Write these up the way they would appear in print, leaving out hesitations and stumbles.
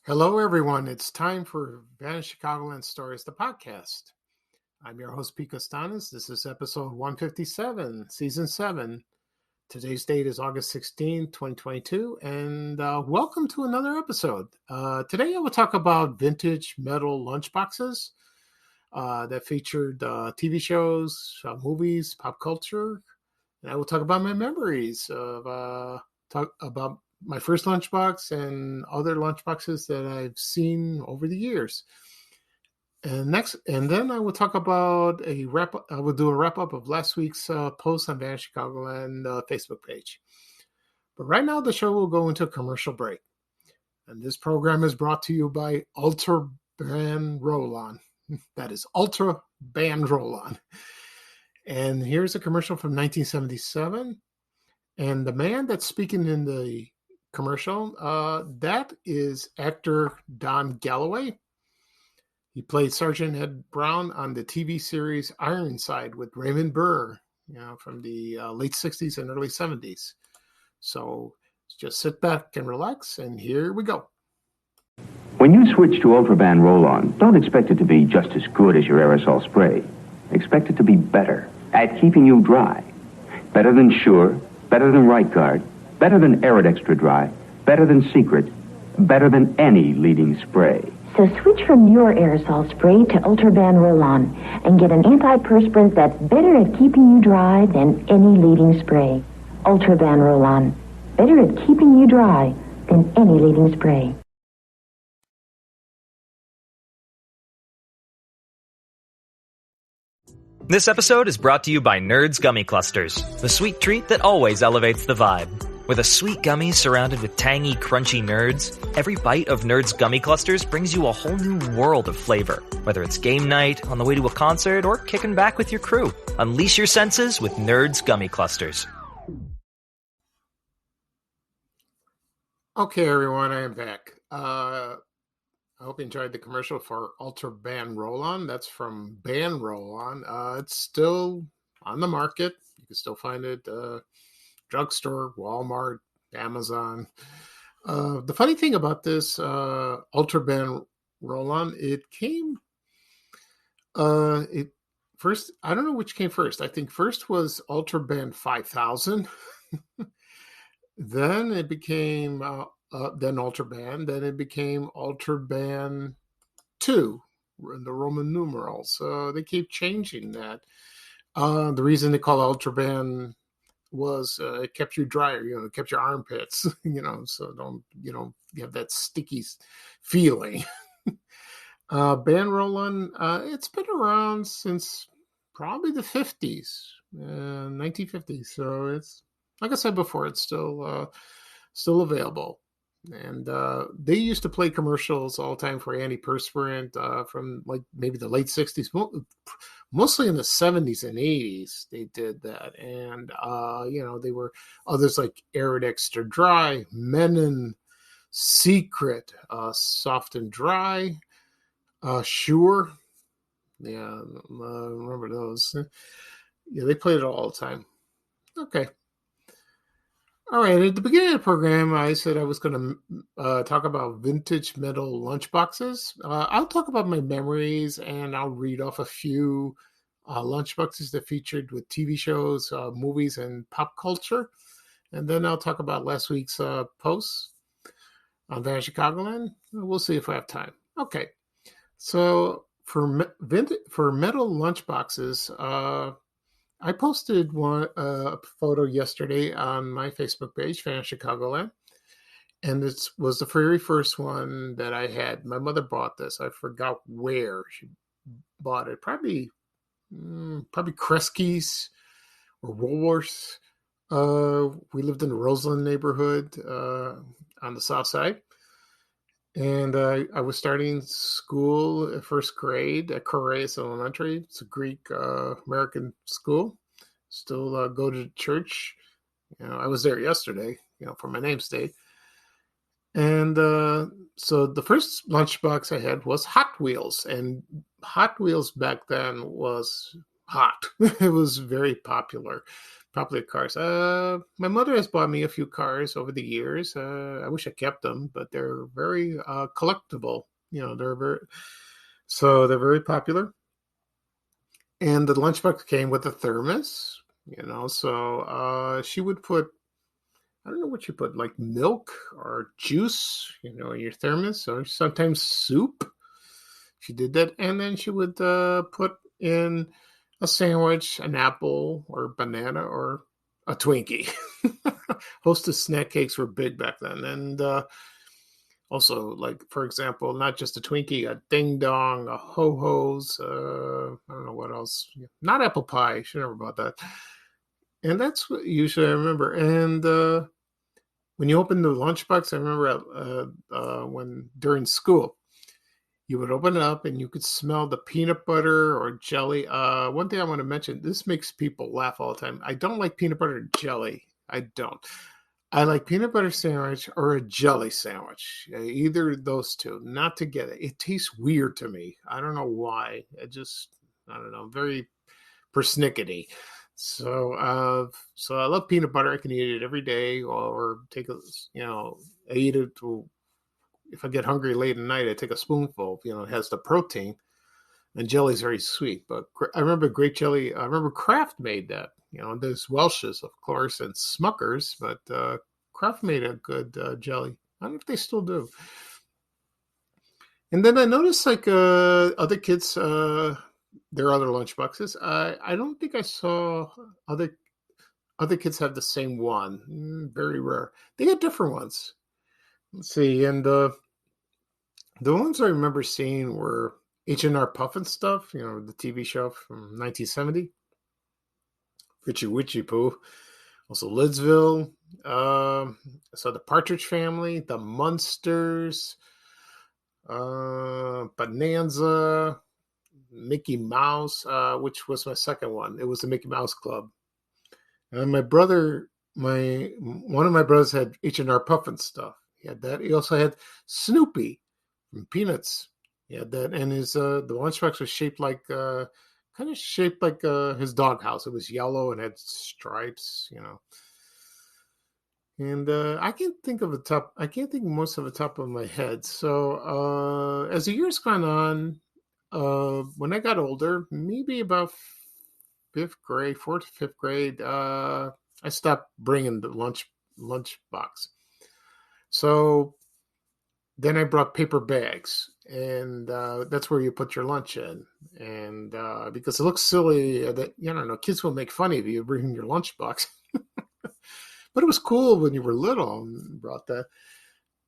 Hello, everyone. It's time for Vanished Chicagoland Stories, the podcast. I'm your host, Pete Costanis. This is episode 157, season 7. Today's date is August 16, 2022, and welcome to another episode. Today I will talk about vintage metal lunchboxes that featured TV shows, movies, pop culture, and I will talk about my memories of talk about my first lunchbox and other lunchboxes that I've seen over the years. And then I will talk about I will do a wrap up of last week's post on Vanished Chicagoland Facebook page. But right now, the show will go into a commercial break. And this program is brought to you by Ultra Band Roll-On. That is Ultra Band Roll-On. And here's a commercial from 1977. And the man that's speaking in the commercial, that is actor Don Galloway. He played Sergeant Ed Brown on the TV series Ironside with Raymond Burr, from the late 60s and early 70s. So just sit back and relax, and here we go. When you switch to Ultraban Roll-On, don't expect it to be just as good as your aerosol spray. Expect it to be better at keeping you dry. Better than Sure, better than Right Guard, better than Arid Extra Dry, better than Secret, better than any leading spray. So switch from your aerosol spray to Ultraban Roll-On and get an antiperspirant that's better at keeping you dry than any leading spray. Ultraban Roll-On, better at keeping you dry than any leading spray. This episode is brought to you by Nerds Gummy Clusters, the sweet treat that always elevates the vibe. With a sweet gummy surrounded with tangy, crunchy nerds, every bite of Nerds Gummy Clusters brings you a whole new world of flavor. Whether it's game night, on the way to a concert, or kicking back with your crew, unleash your senses with Nerds Gummy Clusters. Okay, everyone, I am back. I hope you enjoyed the commercial for Ultra Band Roll-On. That's from Band Roll-On. It's still on the market. You can still find it drugstore, Walmart, Amazon. The funny thing about this Ultra Band Roll-On, it came first. I don't know which came first. I think first was Ultra Band 5000. Then it became then Ultra Band. Then it became Ultra Band 2 in the Roman numerals. So they keep changing that. The reason they call it Ultra Band was it kept you drier, it kept your armpits, so don't, you have that sticky feeling. Band Roll-On, it's been around since probably the 50s, 1950s. So it's, like I said before, it's still available. And they used to play commercials all the time for antiperspirant from like maybe the late 60s, mostly in the 70s and 80s. They did that. And, they were others like Arid Extra Dry, Menon, Secret, Soft and Dry, Sure. Yeah, remember those. Yeah, they played it all the time. Okay. All right, at the beginning of the program, I said I was going to talk about vintage metal lunchboxes. I'll talk about my memories, and I'll read off a few lunchboxes that featured with TV shows, movies, and pop culture. And then I'll talk about last week's posts on Vanished Chicagoland. We'll see if I have time. Okay, so for metal lunchboxes, I posted a photo yesterday on my Facebook page, Vanished Chicagoland, and this was the very first one that I had. My mother bought this. I forgot where she bought it. Probably Kresge's or Woolworths. We lived in the Roseland neighborhood on the south side. And I was starting school at first grade at Correas Elementary. It's a Greek American school. Still go to church. I was there yesterday, for my name's day. And so the first lunchbox I had was Hot Wheels. And Hot Wheels back then was hot. It was very popular. Popular cars. My mother has bought me a few cars over the years. I wish I kept them, but they're very collectible. They're very popular. And the lunchbox came with a thermos. So she would put, I don't know what you put, like milk or juice, in your thermos, or sometimes soup. She did that, and then she would put in a sandwich, an apple, or banana, or a Twinkie. Hostess snack cakes were big back then, and also, like, for example, not just a Twinkie, a Ding Dong, a Ho Ho's. I don't know what else. Not apple pie. She never bought that. And that's what usually I remember. And when you open the lunchbox, I remember when during school, you would open it up and you could smell the peanut butter or jelly. One thing I want to mention, this makes people laugh all the time. I don't like peanut butter jelly. I don't. I like peanut butter sandwich or a jelly sandwich. Either of those two, not together. It tastes weird to me. I don't know why. I don't know, very persnickety. So I love peanut butter. I can eat it every day, or take I eat it if I get hungry late at night. I take a spoonful. It has the protein, and jelly's very sweet. But I remember Great Jelly. I remember Kraft made that. There's Welch's, of course, and Smucker's, but Kraft made a good jelly. I don't know if they still do. And then I noticed, like, other kids, their other lunchboxes. I don't think I saw other kids have the same one. Very rare. They had different ones. Let's see, and the ones I remember seeing were H&R Puffin stuff. The TV show from 1970. Richie Witchy Poo. Also Lidsville. So the Partridge Family, the Munsters, Bonanza, Mickey Mouse, which was my second one. It was the Mickey Mouse Club. And one of my brothers had H&R Puffin stuff. He had that. He also had Snoopy from Peanuts. He had that, and his the lunchbox was shaped like kind of shaped like his doghouse. It was yellow and had stripes, And I can't think most of the top of my head. So as the years gone on, when I got older, maybe about fourth to fifth grade, I stopped bringing the lunch box. So then I brought paper bags, and that's where you put your lunch in. And because it looks silly that, kids will make fun of you bringing your lunchbox. But it was cool when you were little and brought that.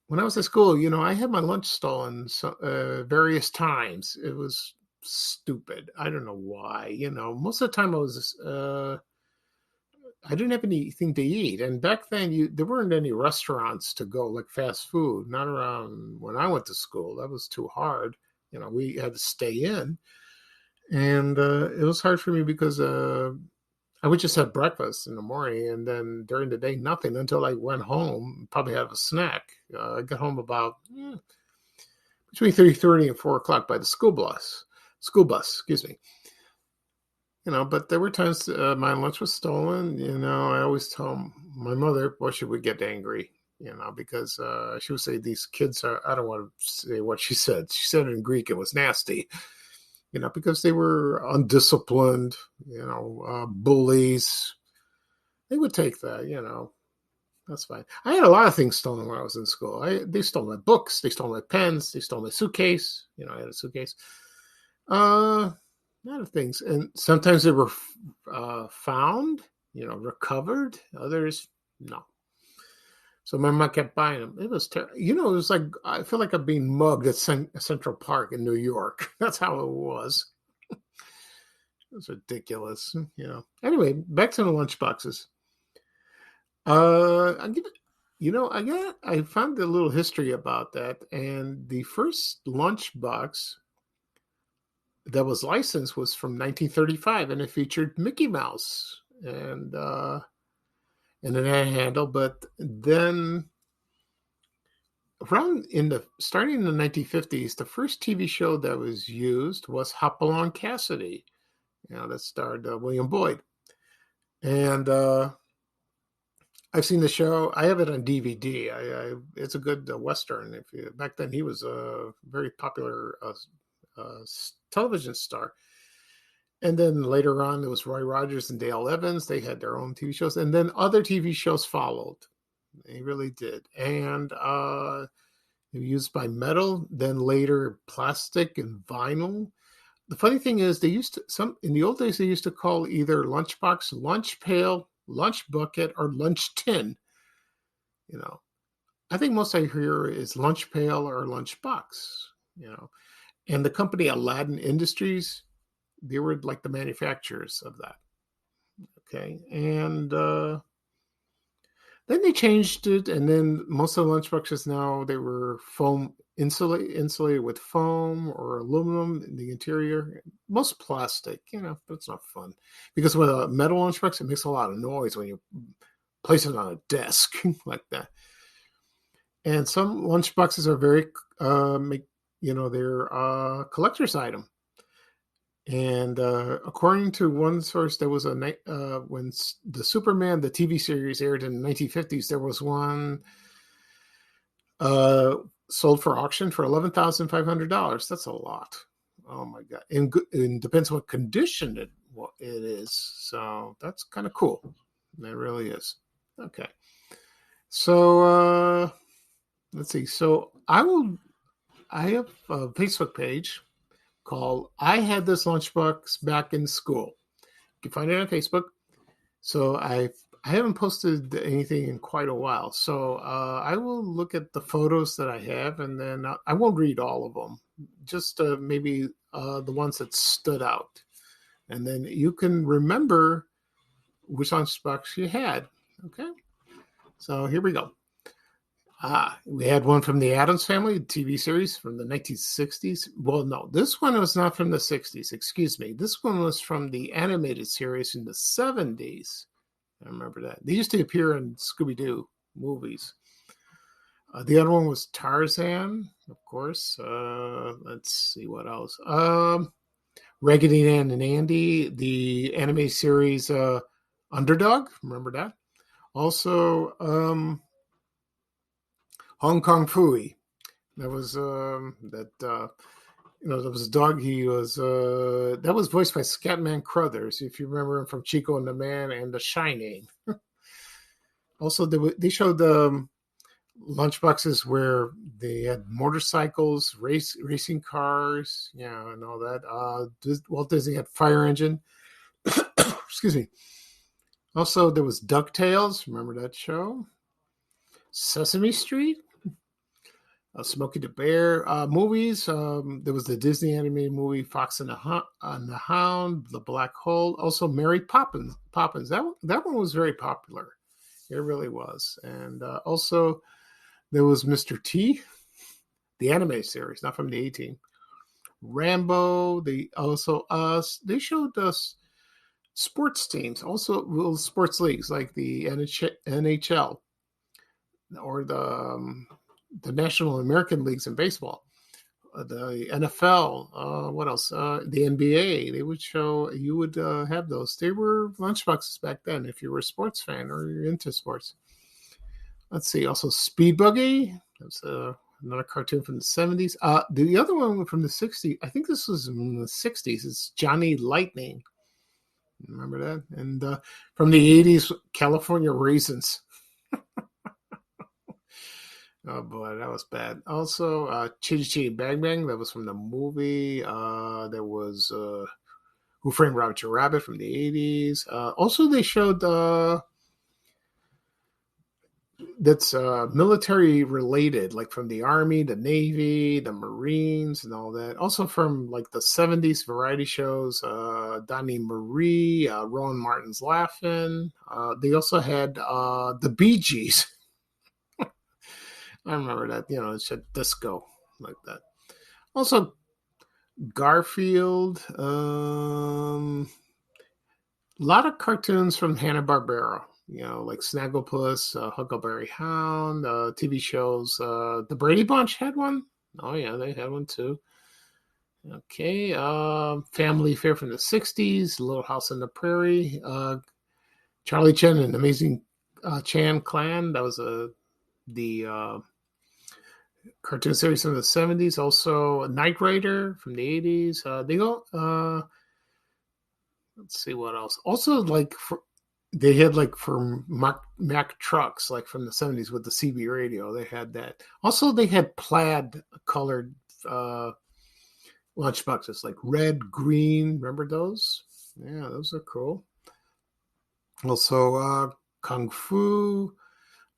When I was at school, I had my lunch stolen various times. It was stupid. I don't know why. Most of the time I didn't have anything to eat. And back then, there weren't any restaurants to go, like fast food. Not around when I went to school. That was too hard. We had to stay in. And it was hard for me because I would just have breakfast in the morning, and then during the day, nothing until I went home, probably have a snack. I got home about between 3:30 and 4 o'clock by the school bus, excuse me. But there were times my lunch was stolen. I always tell my mother, boy, she would get angry, because she would say, these kids are, I don't want to say what she said. She said it in Greek. It was nasty, because they were undisciplined, bullies. They would take that, that's fine. I had a lot of things stolen when I was in school. They stole my books. They stole my pens. They stole my suitcase. I had a suitcase. A lot of things. And sometimes they were found, recovered. Others, no. So my mom kept buying them. It was terrible. It was like, I feel like I'm being mugged at Central Park in New York. That's how it was. It was ridiculous, Anyway, back to the lunch boxes. I found a little history about that. And the first lunch box that was licensed was from 1935, and it featured Mickey Mouse and an air handle. But then starting in the 1950s, the first TV show that was used was Hopalong Cassidy, that starred William Boyd. And I've seen the show. I have it on DVD. It's a good Western. Back then, he was a very popular television star. And then later on, there was Roy Rogers and Dale Evans. They had their own TV shows, and then other TV shows followed. They really did, and they were used by metal. Then later, plastic and vinyl. The funny thing is, they used to in the old days. They used to call either lunchbox, lunch pail, lunch bucket, or lunch tin. You know, I think most I hear is lunch pail or lunch box. And the company Aladdin Industries, they were like the manufacturers of that. Okay, and then they changed it, and then most of the lunchboxes now they were foam insulated with foam or aluminum in the interior. Most plastic, but it's not fun because with a metal lunchbox, it makes a lot of noise when you place it on a desk like that. And some lunchboxes are very, they're a collector's item. And according to one source, there was when the Superman, the TV series, aired in the 1950s, there was one sold for auction for $11,500. That's a lot. Oh my God! And depends what condition it is. So that's kind of cool. It really is. Okay. So let's see. So I have a Facebook page called "I Had This Lunchbox Back in School." You can find it on Facebook. So I haven't posted anything in quite a while. So I will look at the photos that I have, and then I won't read all of them. Just maybe the ones that stood out, and then you can remember which lunchbox you had. Okay. So here we go. We had one from the Addams Family TV series from the 1960s. Well, no, this one was not from the 60s. Excuse me. This one was from the animated series in the 70s. I remember that. They used to appear in Scooby-Doo movies. The other one was Tarzan, of course. Let's see what else. Raggedy Ann and Andy, the anime series Underdog. Remember that? Also, Hong Kong Phooey. That was there was a dog. He was that was voiced by Scatman Crothers, if you remember him from Chico and the Man and The Shining. Also, they showed lunchboxes where they had motorcycles, racing cars, and all that. Walt Disney had Fire Engine. Excuse me. Also, there was DuckTales. Remember that show? Sesame Street. Smokey the Bear movies. There was the Disney animated movie Fox and the Hound, The Black Hole. Also, Mary Poppins. That one was very popular. It really was. And also, there was Mr. T, the anime series, not from the 18. Rambo. They showed us sports teams, also little sports leagues like the NHL or the National American Leagues in baseball, the NFL, what else? The NBA. They would show, you would have those. They were lunchboxes back then if you were a sports fan or you're into sports. Let's see. Also, Speed Buggy. That's another cartoon from the 70s. The other one from the 60s, I think this was in the 60s, is Johnny Lightning. Remember that? And from the 80s, California Raisins. Oh boy, that was bad. Also, Chitty Chitty Bang Bang, that was from the movie. There was Who Framed Roger Rabbit from the 80s. Also, they showed that's military related, like from the Army, the Navy, the Marines, and all that. Also from like the 70s variety shows, Donnie Marie, Rowan Martin's Laughing. They also had the Bee Gees. I remember that, it said disco like that. Also, Garfield. A lot of cartoons from Hanna-Barbera, like Snagglepuss, Huckleberry Hound, TV shows. The Brady Bunch had one. Oh, yeah, they had one too. Okay. Family Affair from the 60s, Little House on the Prairie. Charlie Chan and Amazing Chan Clan. That was the cartoon series from the 70s. Also, Knight Rider from the 80s. They go. Let's see what else. Also, they had for Mack trucks, like from the 70s with the CB radio. They had that. Also, they had plaid colored lunchboxes, like red, green. Remember those? Yeah, those are cool. Also, Kung Fu,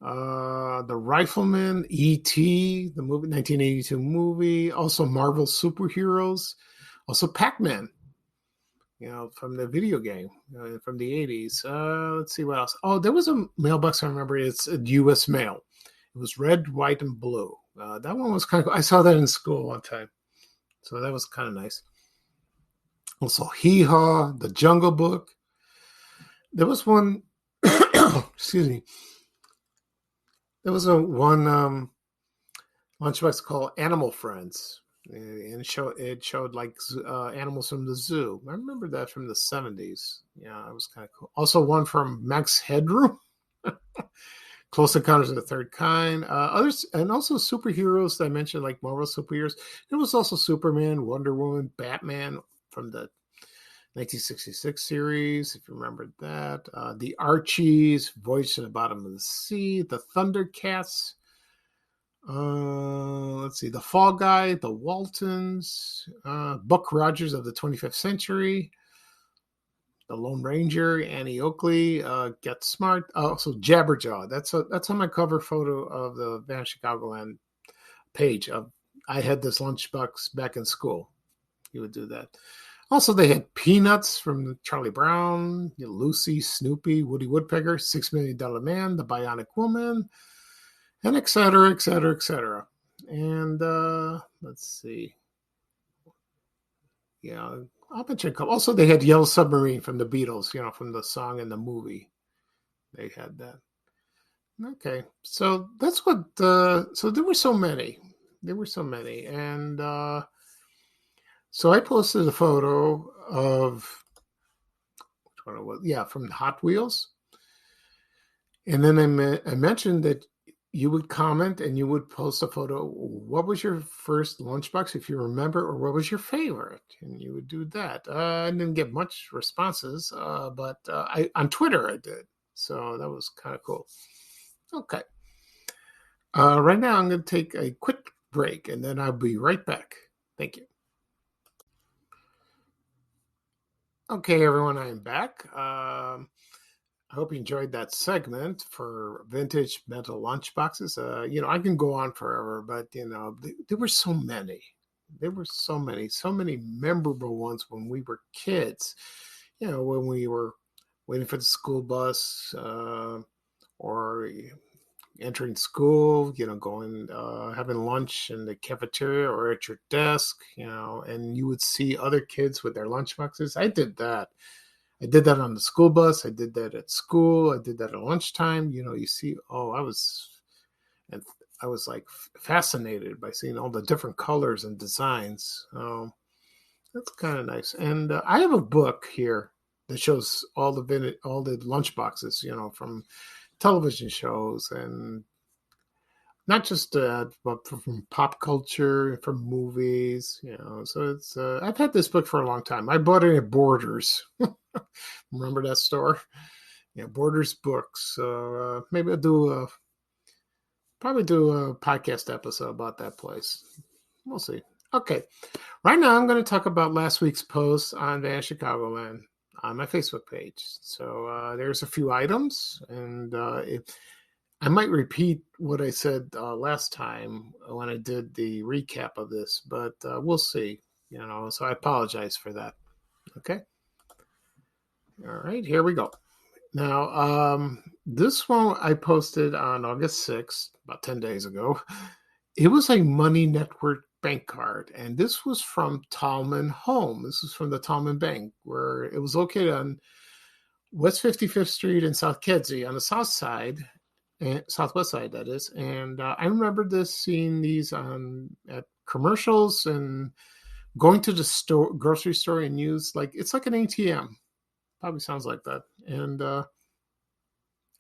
The Rifleman, E.T., the movie, 1982 movie. Also, Marvel superheroes. Also, Pac-Man, from the video game, from the 80s. Let's see what else. Oh, there was a mailbox I remember. It's a U.S. mail. It was red, white, and blue. That one was kind of cool. I saw that in school one time. So that was kind of nice. Also, Hee Haw, The Jungle Book. There was one, excuse me. There was one lunchbox called Animal Friends. And it showed animals from the zoo. I remember that from the 70s. Yeah, it was kind of cool. Also, one from Max Headroom, Close Encounters of the Third Kind. Others, and also superheroes that I mentioned, like Marvel superheroes. There was also Superman, Wonder Woman, Batman from the 1966 series, if you remember that. The Archies, Voyage to the Bottom of the Sea, the Thundercats. Let's see, The Fall Guy, The Waltons, Buck Rogers of the 25th Century, The Lone Ranger, Annie Oakley, Get Smart. Also, Jabberjaw. That's on my cover photo of the Vanished Chicagoland page. I had this lunchbox back in school. You would do that. Also, they had Peanuts from Charlie Brown, Lucy, Snoopy, Woody Woodpecker, $6 Million Man, The Bionic Woman, and et cetera, et cetera, et cetera. And let's see. Yeah, I'll mention a couple. Also, they had Yellow Submarine from the Beatles, from the song and the movie. They had that. Okay, so that's what. So there were so many. And so I posted a photo of which one it was? Yeah, from Hot Wheels. And then I mentioned that you would comment and you would post a photo. What was your first lunchbox, if you remember, or what was your favorite? And you would do that. I didn't get much responses, but on Twitter I did. So that was kind of cool. Okay. Right now I'm going to take a quick break and then I'll be right back. Thank you. Okay, everyone, I am back. I hope you enjoyed that segment for vintage metal lunchboxes. I can go on forever, but there were so many. There were so many memorable ones when we were kids. When we were waiting for the school bus or entering school, going having lunch in the cafeteria or at your desk, and you would see other kids with their lunchboxes. I did that on the school bus. I did that at school. I did that at lunchtime. You see, I was like fascinated by seeing all the different colors and designs. That's kind of nice. And I have a book here that shows all the lunchboxes, from television shows and not just but from pop culture, from movies. So it's I've had this book for a long time. I bought it at Borders. Remember that store? Yeah, Borders Books. So maybe I'll probably do a podcast episode about that place. We'll see. Okay. Right now I'm going to talk about last week's post on Vanished Chicagoland on my Facebook page. So there's a few items, and I might repeat what I said last time when I did the recap of this, but we'll see. So I apologize for that. Okay. All right, here we go. Now, this one I posted on August 6th, about 10 days ago. It was a Money Network bank card, and this was from Tallman Home. This is from the Tallman Bank, where it was located on West 55th Street in South Kedzie on the south side, southwest side, that is. And I remember seeing these at commercials and going to the grocery store and use it's like an ATM. Probably sounds like that. And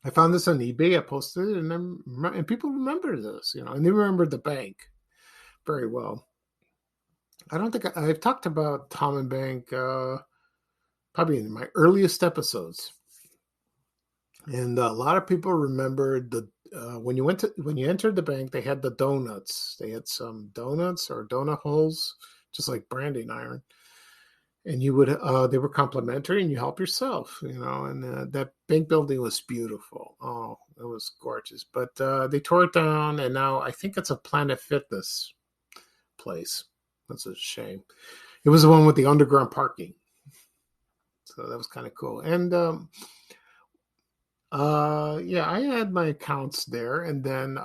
I found this on eBay. I posted it, and people remember this, and they remember the bank very well. I don't think I've talked about Tom and Bank probably in my earliest episodes, and a lot of people remember the when you entered the bank, they had the donuts. They had some donuts or donut holes, just like branding iron, and you would they were complimentary, and you help yourself, and that bank building was beautiful. Oh, it was gorgeous, but they tore it down, and now I think it's a Planet Fitness place. That's a shame. It was the one with the underground parking, so that was kind of cool. And yeah, I had my accounts there, and then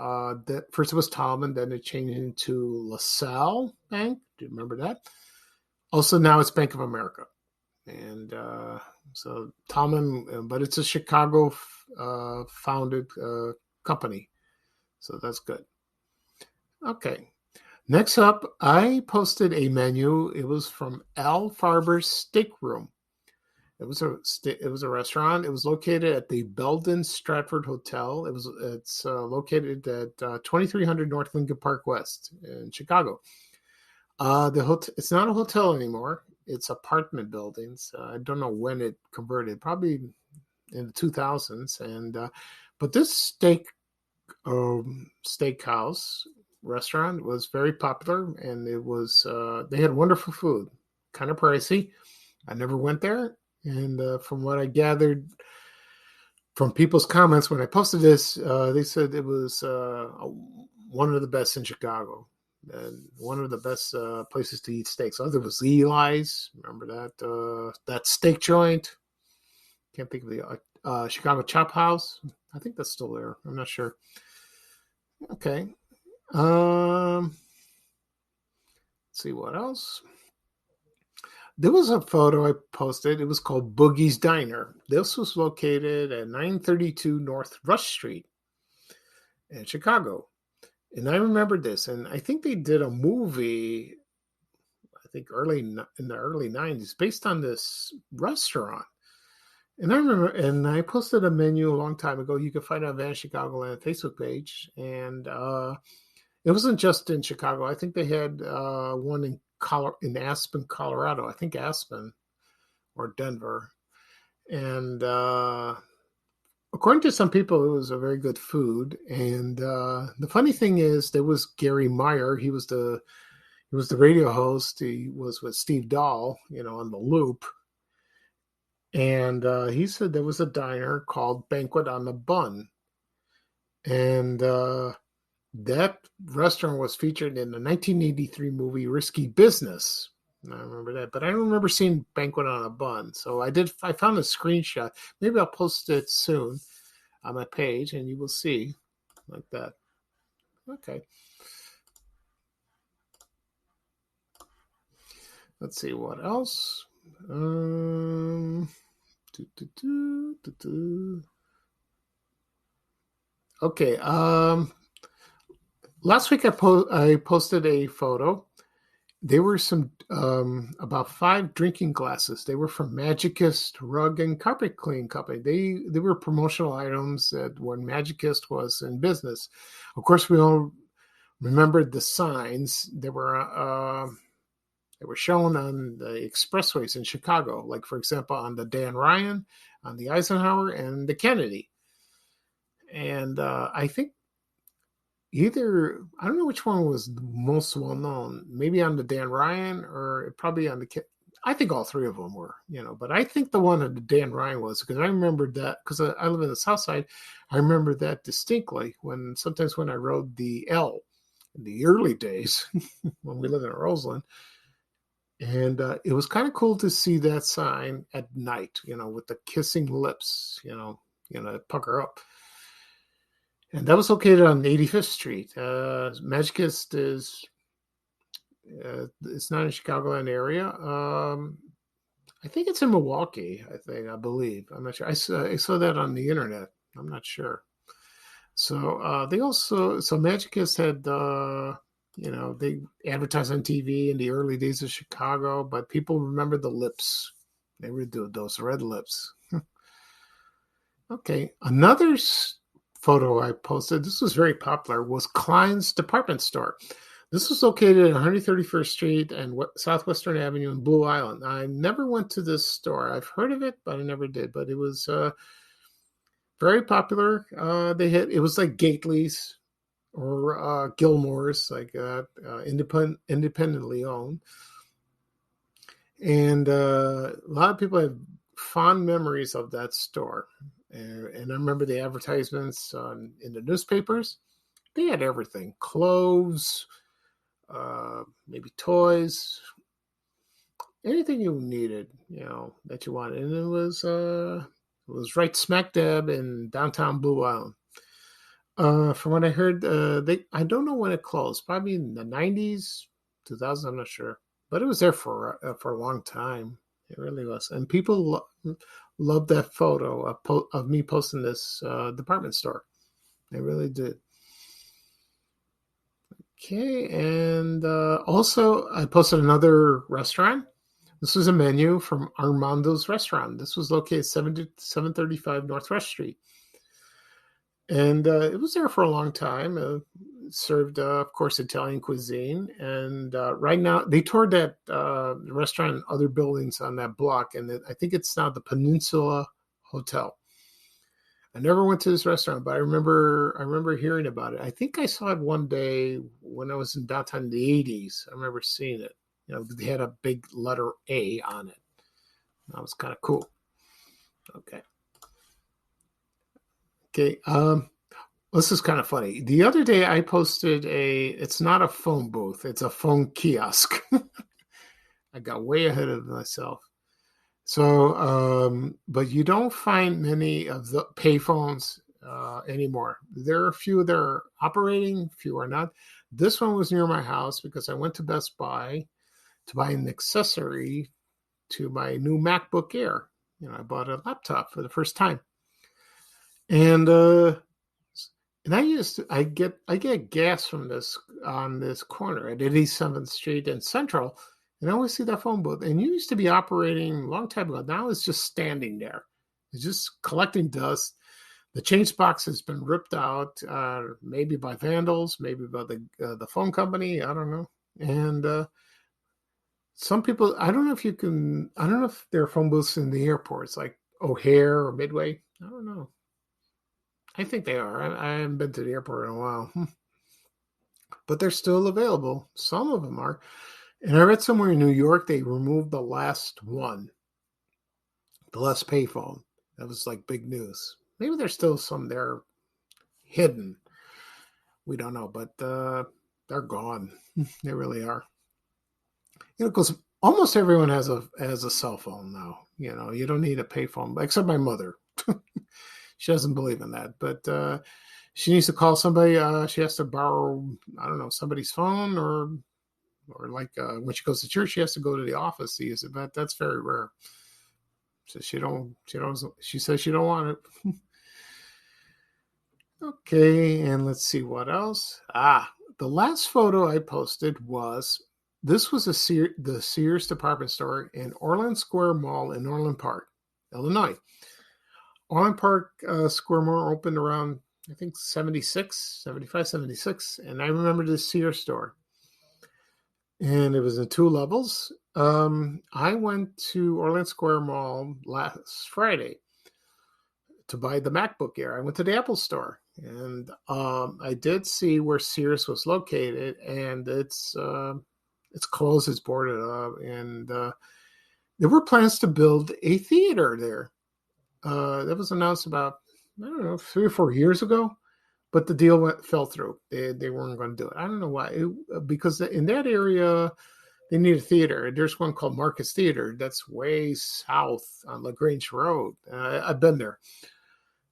first it was Tom, and then it changed into LaSalle Bank. Do you remember that? Also, now it's Bank of America, and so Tom but it's a Chicago founded company, so that's good. Okay, next up, I posted a menu. It was from Al Farber's Steak Room. It was a restaurant. It was located at the Belden Stratford Hotel. It's located at 2300 North Lincoln Park West in Chicago. It's not a hotel anymore. It's apartment buildings. I don't know when it converted. Probably in the 2000s. And but this steakhouse restaurant was very popular, and it was they had wonderful food. Kind of pricey. I never went there. And from what I gathered from people's comments when I posted this, they said it was one of the best in Chicago and one of the best places to eat steaks. Other was Eli's. Remember that steak joint? Can't think of the Chicago Chop House. I think that's still there. I'm not sure. Okay. Let's see what else. There was a photo I posted. It was called Boogie's Diner. This was located at 932 North Rush Street in Chicago. And I remember this. And I think they did a movie, I think in the early 90s, based on this restaurant. And I remember, and I posted a menu a long time ago. You can find it on Vanished Chicagoland Facebook page. And it wasn't just in Chicago. I think they had one in Aspen, Colorado. I think Aspen or Denver. And according to some people, it was a very good food. And the funny thing is, there was Gary Meyer. He was the radio host. He was with Steve Dahl, on the Loop. And he said there was a diner called Banquet on the Bun. And that restaurant was featured in the 1983 movie Risky Business. I remember that, but I don't remember seeing Banquet on a Bun. So I found a screenshot. Maybe I'll post it soon on my page, and you will see like that. Okay. Let's see what else. Okay. Last week I posted a photo. There were some about 5 drinking glasses. They were from Magicist Rug and Carpet Clean Company. They were promotional items that when Magicist was in business. Of course, we all remembered the signs. They were shown on the expressways in Chicago, like for example on the Dan Ryan, on the Eisenhower, and the Kennedy. And I think I don't know which one was the most well known. Maybe on the Dan Ryan, or probably on I think all 3 of them were, but I think the one on the Dan Ryan was, because I remember that, because I live in the South Side. I remember that distinctly sometimes when I rode the L in the early days when we lived in Roseland. And it was kind of cool to see that sign at night, with the kissing lips, pucker up. And that was located on 85th Street. Magicist is, it's not in Chicagoland area. I think it's in Milwaukee, I believe. I'm not sure. I saw that on the internet. I'm not sure. So Magicist had, they advertised on TV in the early days of Chicago, but people remember the lips. They would do those red lips. Okay, another photo I posted, this was very popular, was Klein's department store. This was located at 131st Street and Southwestern Avenue in Blue Island. I never went to this store. I've heard of it, but I never did. But it was very popular. It was like Gately's or Gilmore's, like independently owned. And a lot of people have fond memories of that store. And I remember the advertisements in the newspapers. They had everything: clothes, maybe toys, anything you needed, that you wanted. And it was right smack dab in downtown Blue Island. From what I heard, I don't know when it closed. Probably in the 90s, 2000. I'm not sure, but it was there for a long time. It really was, and people loved that photo of me posting this department store. They really did. Okay, and also I posted another restaurant. This was a menu from Armando's Restaurant. This was located 735 Northwest Street. And it was there for a long time. Served, of course, Italian cuisine. And right now, they toured that restaurant and other buildings on that block. And I think it's now the Peninsula Hotel. I never went to this restaurant, but I remember hearing about it. I think I saw it one day when I was in downtown in the 80s. I remember seeing it. They had a big letter A on it. That was kind of cool. Okay. Okay. This is kind of funny. The other day I posted it's not a phone booth, it's a phone kiosk. I got way ahead of myself. So, but you don't find many of the payphones anymore. There are a few that are operating, few are not. This one was near my house because I went to Best Buy to buy an accessory to my new MacBook Air. I bought a laptop for the first time. And I get gas from this on this corner at 87th Street and Central, and I always see that phone booth. And it used to be operating a long time ago. Now it's just standing there. It's just collecting dust. The change box has been ripped out, maybe by vandals, maybe by the phone company. I don't know. And some people, I don't know if there are phone booths in the airports like O'Hare or Midway. I don't know. I think they are. I haven't been to the airport in a while. But they're still available. Some of them are. And I read somewhere in New York, they removed the last one, the last payphone. That was like big news. Maybe there's still some there hidden. We don't know, but they're gone. They really are. Because almost everyone has a cell phone now. You don't need a payphone, except my mother. She doesn't believe in that, but she needs to call somebody. She has to borrow, I don't know, somebody's phone, or like when she goes to church, she has to go to the office to use it. But that's very rare. So she says she don't want it. Okay, and let's see what else. The last photo I posted was the Sears department store in Orland Square Mall in Orland Park, Illinois. Orland Park Square Mall opened around, I think, 76. And I remember the Sears store. And it was in 2 levels. I went to Orland Square Mall last Friday to buy the MacBook Air. I went to the Apple store. And I did see where Sears was located. And it's closed, it's boarded up. And there were plans to build a theater there. That was announced about, I don't know, 3 or 4 years ago, but the deal fell through. They weren't going to do it. I don't know why. Because in that area, they need a theater. There's one called Marcus Theater that's way south on LaGrange Road. I've been there.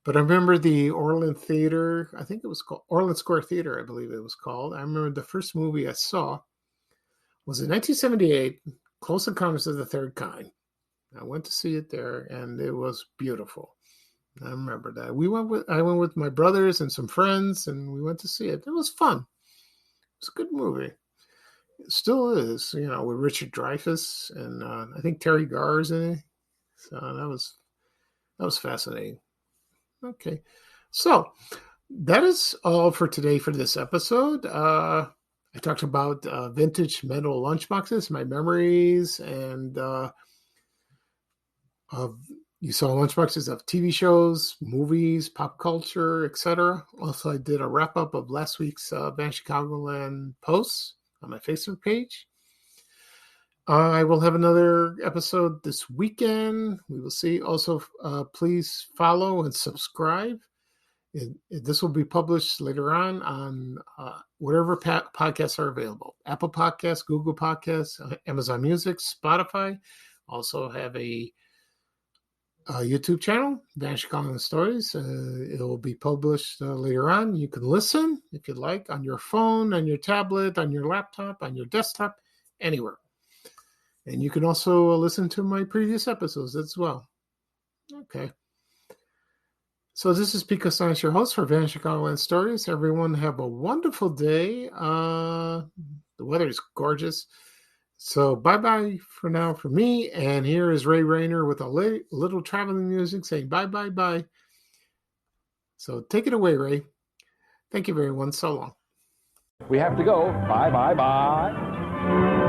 But I remember the Orland Theater. I think it was called Orland Square Theater, I believe it was called. I remember the first movie I saw was in 1978, Close Encounters of the Third Kind. I went to see it there, and it was beautiful. I remember that. I went with my brothers and some friends, and we went to see it. It was fun. It's a good movie. It still is, with Richard Dreyfuss and I think Terry Garr's in it. So that was fascinating. Okay. So that is all for today for this episode. I talked about vintage metal lunchboxes, my memories, and you saw lunchboxes of TV shows, movies, pop culture, etc. Also, I did a wrap up of last week's Vanished Chicagoland posts on my Facebook page. I will have another episode this weekend. We will see. Also, please follow and subscribe. This will be published later on whatever podcasts are available. Apple Podcasts, Google Podcasts, Amazon Music, Spotify. Also have a YouTube channel, Vanished Chicagoland Stories. It will be published later on. You can listen if you'd like on your phone, on your tablet, on your laptop, on your desktop, anywhere. And you can also listen to my previous episodes as well. Okay. So this is Pico Science, your host for Vanished Chicagoland Stories. Everyone have a wonderful day. The weather is gorgeous. So bye-bye for now for me. And here is Ray Rayner with a little traveling music saying bye-bye-bye. So take it away, Ray. Thank you, everyone. So long. We have to go. Bye, bye, bye.